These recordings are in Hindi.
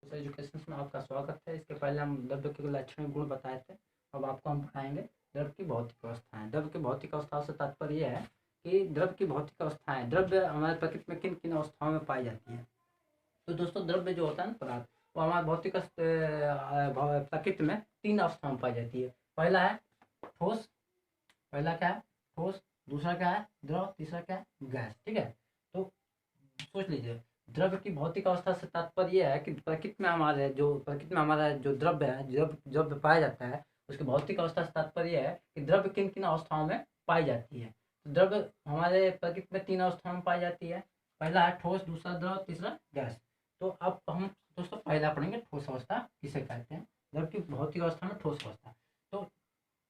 इस एजुकेशन में आपका स्वागत है। इसके पहले हम द्रव्य के लक्षण गुण बताए थे। अब आपको हम पढ़ाएंगे द्रव्य की भौतिक अवस्थाएं। द्रव्य की भौतिक अवस्थाओं से तात्पर्य यह है कि द्रव्य की भौतिक अवस्थाएं, द्रव्य हमारे प्रकृति में किन किन अवस्थाओं में पाई जाती है। तो दोस्तों, द्रव्य जो होता है ना, पदार्थ, वो हमारे भौतिक प्रकृति में तीन अवस्थाओं में पाई जाती है। पहला है ठोस। पहला क्या है? ठोस। दूसरा क्या है? द्रव। तीसरा क्या है? गैस। ठीक है। तो सोच लीजिए, द्रव्य की भौतिक अवस्था से तात्पर्य यह है कि प्रकृति में हमारा जो द्रव्य है, जब द्रव्य पाया जाता है, उसकी भौतिक अवस्था से तात्पर्य यह है कि द्रव्य किन किन अवस्थाओं में पाई जाती है। तो द्रव्य हमारे प्रकृति में तीन अवस्थाओं में पाई जाती है। पहला है ठोस, दूसरा द्रव, तीसरा गैस। तो अब हम दोस्तों पहला पढ़ेंगे ठोस अवस्था किसे कहते हैं। द्रव्य की भौतिक अवस्था में ठोस अवस्था। तो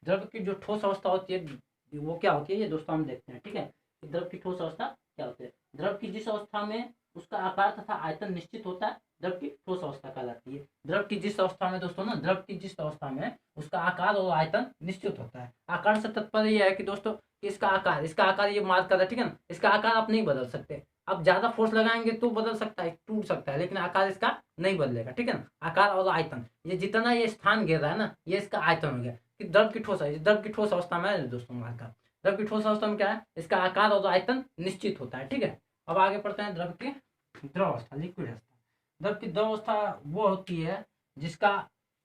द्रव्य की जो ठोस अवस्था होती है वो क्या होती है, ये दोस्तों हम देखते हैं। ठीक है, द्रव्य की ठोस अवस्था क्या होती है। द्रव की जिस अवस्था में उसका आकार तथा आयतन निश्चित होता है, द्रव की ठोस अवस्था कहलाती है। द्रव की जिस अवस्था में दोस्तों ना, द्रव की जिस अवस्था में उसका आकार और आयतन निश्चित होता है। आकार से तात्पर्य यह है कि दोस्तों इसका आकार ये मार्क कर रहा है, ठीक है ना। इसका आकार आप नहीं बदल सकते। आप ज्यादा फोर्स लगाएंगे तो बदल सकता है, टूट सकता है, लेकिन आकार इसका नहीं बदलेगा। ठीक है ना। आकार और आयतन, ये जितना ये स्थान घेर रहा है ना, ये इसका आयतन हो गया। कि द्रव की ठोस अवस्था में है दोस्तों मार्क का। द्रव की ठोस अवस्था में क्या है? इसका आकार और आयतन निश्चित होता है। ठीक है। अब आगे पढ़ते हैं द्रव की द्रव अवस्था, लिक्विड अवस्था। द्रव की द्रव अवस्था वो होती है जिसका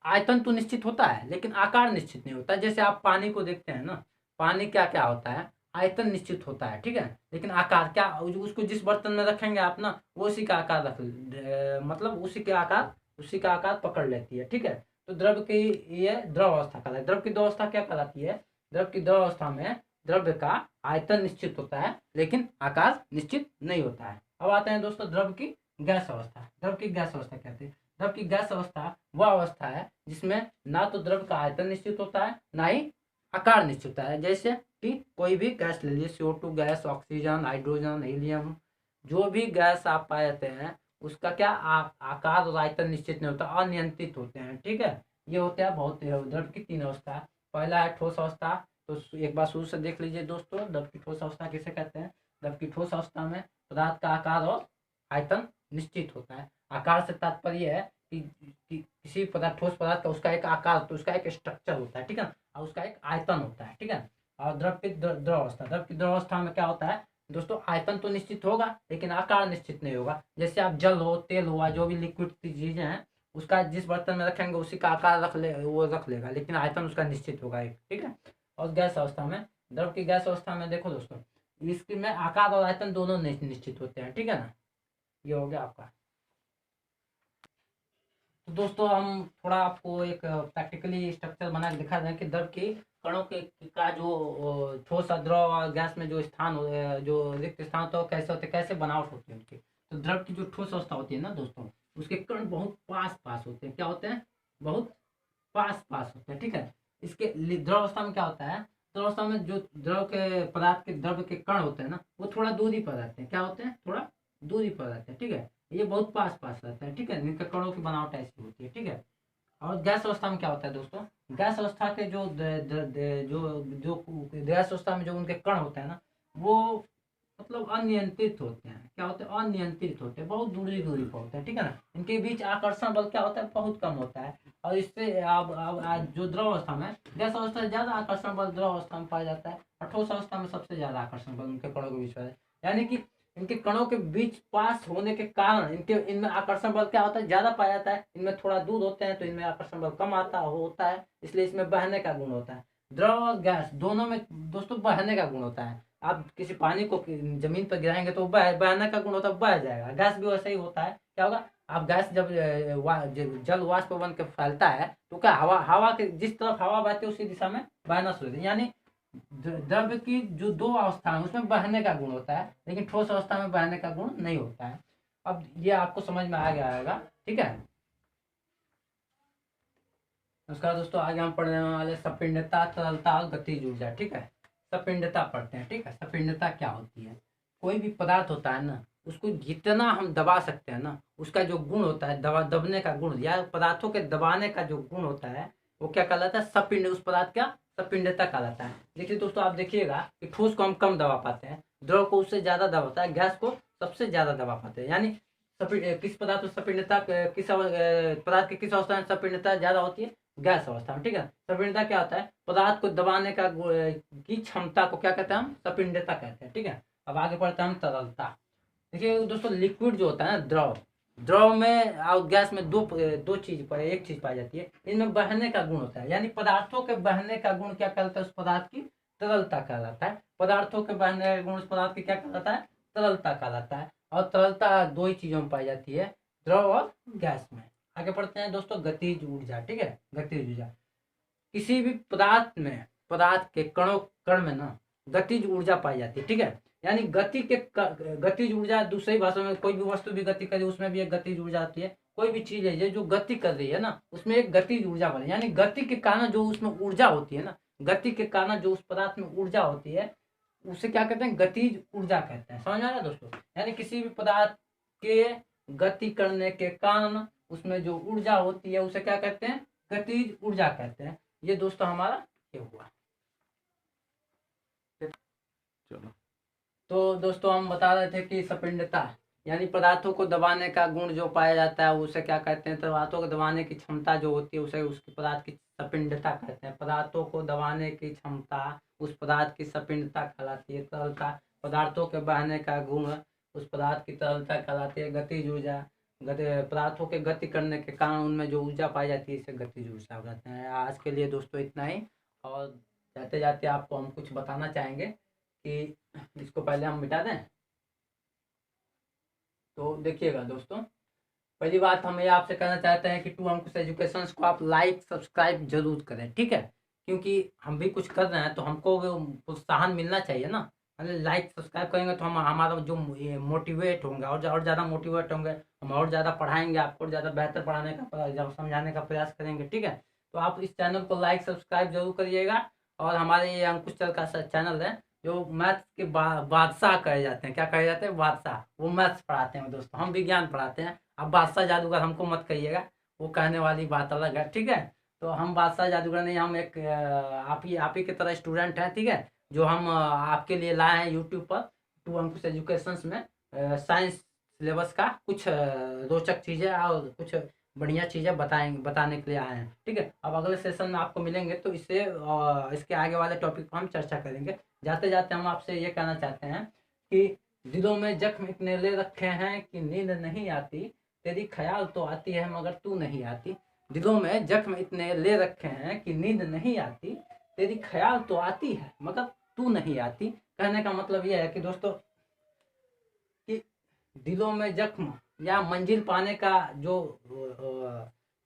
आयतन तो निश्चित होता है लेकिन आकार निश्चित नहीं होता। जैसे आप पानी को देखते हैं ना, पानी क्या क्या होता है, आयतन निश्चित होता है, ठीक है, लेकिन आकार क्या, उसको जिस बर्तन में रखेंगे आप ना, वो उसी का आकार मतलब उसी का आकार पकड़ लेती है। ठीक है। तो द्रव की ये द्रव अवस्था कहलाती है। द्रव की द्रव अवस्था क्या कहलाती है? द्रव की द्रव अवस्था में द्रव्य का आयतन निश्चित होता है लेकिन आकार निश्चित नहीं होता है। अब आते हैं दोस्तों द्रव की गैस अवस्था। द्रव की गैस अवस्था कहते हैं। द्रव की गैस अवस्था वह अवस्था है जिसमें ना तो द्रव का आयतन निश्चित होता है, ना ही आकार निश्चित होता है। जैसे कि कोई भी गैस ले लीजिए, CO2 gas, oxygen, hydrogen, helium, जो भी गैस आप पाए जाते हैं, उसका क्या आकार और आयतन निश्चित नहीं होता, अनियंत्रित होते हैं। ठीक है। ये होते हैं बहुत द्रव की तीन अवस्था। पहला है ठोस अवस्था। तो एक बार शुरू से देख लीजिए दोस्तों, द्रव की ठोस अवस्था किसे कहते हैं। द्रव की ठोस अवस्था में पदार्थ का आकार और आयतन निश्चित होता है। आकार से तात्पर्य है कि किसी पदार्थ, ठोस पदार्थ का उसका एक आकार, तो उसका एक स्ट्रक्चर होता है, ठीक है, और उसका एक आयतन होता है। ठीक है। और द्रव की द्रव अवस्था, द्रव की द्रव अवस्था में क्या होता है दोस्तों, आयतन तो निश्चित होगा लेकिन आकार निश्चित नहीं होगा। जैसे आप जल हो, तेल हुआ, जो भी लिक्विड की चीजें हैं, उसका जिस बर्तन में रखेंगे उसी का आकार वो रख लेगा, लेकिन आयतन उसका निश्चित होगा एक। ठीक है। और गैस अवस्था में, द्रव की गैस अवस्था में देखो दोस्तों, इसकी में आकार और आयतन दोनों निश्चित होते हैं। ठीक है ना। ये हो गया आपका। तो दोस्तों हम थोड़ा आपको एक प्रैक्टिकली स्ट्रक्चर बना के दिखा दें कि द्रव के कणों के का जो ठोस, द्रव और गैस में जो स्थान जो रिक्त स्थान होता है, कैसे होते हैं, कैसे बनावट होती है उनकी। तो द्रव की जो ठोस अवस्था होती है ना दोस्तों, उसके कण बहुत पास पास होते हैं। क्या होते हैं? बहुत पास पास होते हैं। ठीक है। इसके द्रव अवस्था में क्या होता है, द्रव अवस्था में जो द्रव के पदार्थ के द्रव के कण होते हैं ना, वो थोड़ा दूरी पर रहते हैं। क्या होते हैं? थोड़ा दूरी पर रहते हैं। ठीक है। ये बहुत पास पास रहता है। ठीक है। इनके कणों की बनावट ऐसी होती है। ठीक है। और गैस अवस्था में क्या होता है दोस्तों, गैस अवस्था के जो जो गैस अवस्था में जो उनके कण होते हैं ना, वो मतलब अनियंत्रित होते हैं। क्या होते हैं? अनियंत्रित होते हैं, बहुत दूरी दूरी पर होते हैं। ठीक है ना। इनके बीच आकर्षण बल क्या होता है? बहुत कम होता है। और इससे अब जो द्रव अवस्था में, गैस अवस्था में ज्यादा आकर्षण बल द्रव अवस्था में पाया जाता है, और ठोस अवस्था में सबसे ज्यादा आकर्षण बल उनके कणों के बीच में है। यानी कि इनके कणों के बीच पास होने के कारण इनमें आकर्षण बल क्या होता है? ज्यादा पाया जाता है। इनमें थोड़ा दूर होते हैं तो इनमें आकर्षण बल कम होता है, इसलिए इसमें बहने का गुण होता है। द्रव और गैस दोनों में दोस्तों बहने का गुण होता है। आप किसी पानी को जमीन पर गिराएंगे तो बहने का गुण होता है, बह जाएगा। गैस भी वैसा ही होता है। क्या होगा? आप गैस जब जल वाष्प बन के फैलता है तो क्या, हवा हवा के जिस तरफ हवा बहती है उसी दिशा में बहना शुरू होता है। यानी द्रव्य की जो दो अवस्था है उसमें बहने का गुण होता है, लेकिन ठोस अवस्था में बहने का गुण नहीं होता है। अब ये आपको समझ में आ गया होगा। ठीक है। उसका दोस्तों आगे हम पढ़ने वाले सपिंडता, तरलता और गतिज ऊर्जा। ठीक है। सपिंडता पढ़ते हैं। ठीक है। सपिंडता क्या होती है? कोई भी पदार्थ होता है ना, उसको जितना हम दबा सकते हैं ना, उसका जो गुण होता है, दबने का गुण या पदार्थों के दबाने का जो गुण होता है, वो क्या कहलाता है? सपिंड। उस पदार्थ का सपिंडता कहलाता है। देखिए दोस्तों, आप देखिएगा कि ठोस को हम कम दबा पाते हैं, द्रव को उससे ज्यादा दबाता है, गैस को सबसे ज्यादा दबा पाते हैं। यानी किस पदार्थ में संपीड़ितता किस पदार्थ की किस अवस्था में संपीड़ितता ज्यादा होती है? गैस अवस्था में। ठीक है, संपीड़ितता क्या होता है? पदार्थ को दबाने का की क्षमता को क्या कहते हैं हम? संपीड़ितता कहते हैं। ठीक है, अब आगे बढ़ते हैं हम तरलता। देखिए दोस्तों, लिक्विड जो होता है ना, द्रव, द्रव में और गैस में दो चीज एक चीज पाई जाती है। इनमें बहने का गुण होता है, यानी पदार्थों के बहने का गुण क्या कहलाता है? उस पदार्थ की तरलता कहलाता है। पदार्थों के बहने का गुण उस पदार्थ की क्या कहलाता है? तरलता कहलाता है। और तरलता दो ही चीजों में पाई जाती है, द्रव और गैस में। आगे बढ़ते हैं दोस्तों, गतिज ऊर्जा। ठीक है, गतिज ऊर्जा किसी भी पदार्थ में, पदार्थ के कणों कण में ना गतिज ऊर्जा पाई जाती है। ठीक है, यानी गतिज ऊर्जा, दूसरी भाषा में कोई भी वस्तु भी गति करे उसमें भी एक गतिज ऊर्जा आती है। कोई भी चीज है जो गति कर रही है ना, उसमें एक गतिज ऊर्जा बने, यानी गति के कारण जो उसमें ऊर्जा होती है ना, गति के कारण जो उस पदार्थ में ऊर्जा होती है उसे क्या कहते हैं? गतिज ऊर्जा कहते हैं। समझ आ रहा है दोस्तों? यानी किसी भी पदार्थ के गति करने के कारण उसमें जो ऊर्जा होती है उसे क्या कहते हैं? गतिज ऊर्जा कहते हैं। ये दोस्तों हमारा ये हुआ। चलो, तो दोस्तों हम बता रहे थे कि संपीड़ितता यानी पदार्थों को दबाने का गुण जो पाया जाता है उसे क्या कहते हैं? पदार्थों को दबाने की क्षमता जो होती है उसे उसकी पदार्थ की संपीड़ितता कहते हैं। पदार्थों को दबाने की क्षमता उस पदार्थ की संपीड़ितता कहलाती है। तरलता, पदार्थों के बहने का गुण उस पदार्थ की तरलता कहलाती है। गतिज ऊर्जा, पदार्थों के गति करने के कारण उनमें जो ऊर्जा पाई जाती है इसे गतिज ऊर्जा कहते हैं। आज के लिए दोस्तों इतना ही, और जाते जाते आपको हम कुछ बताना चाहेंगे कि इसको पहले हम मिटा दें। तो देखिएगा दोस्तों, पहली बात हम ये आपसे कहना चाहते हैं कि टू अंकुश एजुकेशन को आप लाइक सब्सक्राइब जरूर करें। ठीक है, क्योंकि हम भी कुछ कर रहे हैं तो हमको प्रोत्साहन मिलना चाहिए ना। लाइक सब्सक्राइब करेंगे तो हम हमारा जो मोटिवेट होंगे और ज़्यादा मोटिवेट होंगे, हम और ज़्यादा पढ़ाएंगे, आपको ज़्यादा बेहतर पढ़ाने का समझाने का प्रयास करेंगे। ठीक है, तो आप इस चैनल को लाइक सब्सक्राइब जरूर करिएगा। और हमारे ये अंकुश चल का चैनल है जो मैथ्स के बादशाह कहे जाते हैं। क्या कहे जाते हैं? बादशाह। वो मैथ्स पढ़ाते हैं दोस्तों, हम विज्ञान पढ़ाते हैं। अब बादशाह जादूगर हमको मत कहिएगा, वो कहने वाली बात अलग है। ठीक है, तो हम बादशाह जादूगर नहीं, हम एक आप ही की तरह स्टूडेंट हैं। ठीक है, जो हम आपके लिए लाए हैं यूट्यूब पर टू अंकुश एजुकेशन में साइंस सिलेबस का कुछ रोचक चीज़ें और कुछ बढ़िया चीज़ें बताने के लिए आए हैं। ठीक है, अब अगले सेशन में आपको मिलेंगे तो इसके आगे वाले टॉपिक पर हम चर्चा करेंगे। जाते जाते हम आपसे ये कहना चाहते हैं कि दिलों में जख्म इतने ले रखे हैं कि नींद नहीं आती, तेरी ख्याल तो आती है मगर तू नहीं आती। दिलों में जख्म इतने ले रखे हैं कि नींद नहीं आती, तेरी ख्याल तो आती है मगर तू नहीं आती। कहने का मतलब यह है कि दोस्तों कि दिलों में जख्म या मंजिल पाने का जो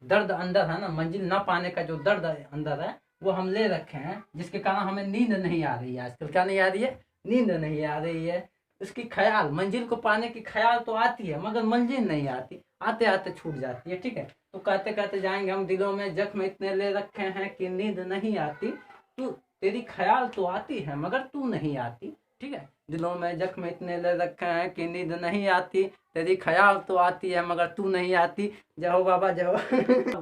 दर्द अंदर है ना, मंजिल न पाने का जो दर्द अंदर है वो हम ले रखे हैं, जिसके कारण हमें नींद नहीं आ रही है आजकल। क्या नहीं आ रही है? नींद नहीं आ रही है। उसकी ख्याल, मंजिल को पाने की ख्याल तो आती है मगर मंजिल नहीं आती, आते आते छूट जाती है। ठीक है, तो कहते कहते जाएंगे हम। दिलों में जख्म इतने ले रखे हैं कि नींद नहीं आती, तू तेरी ख्याल तो आती है मगर तू नहीं आती। ठीक है, दिलों में जख्म इतने ले रखे हैं कि नींद नहीं आती, तेरी ख्याल तो आती है मगर तू नहीं आती। जय हो बाबा, जय हो।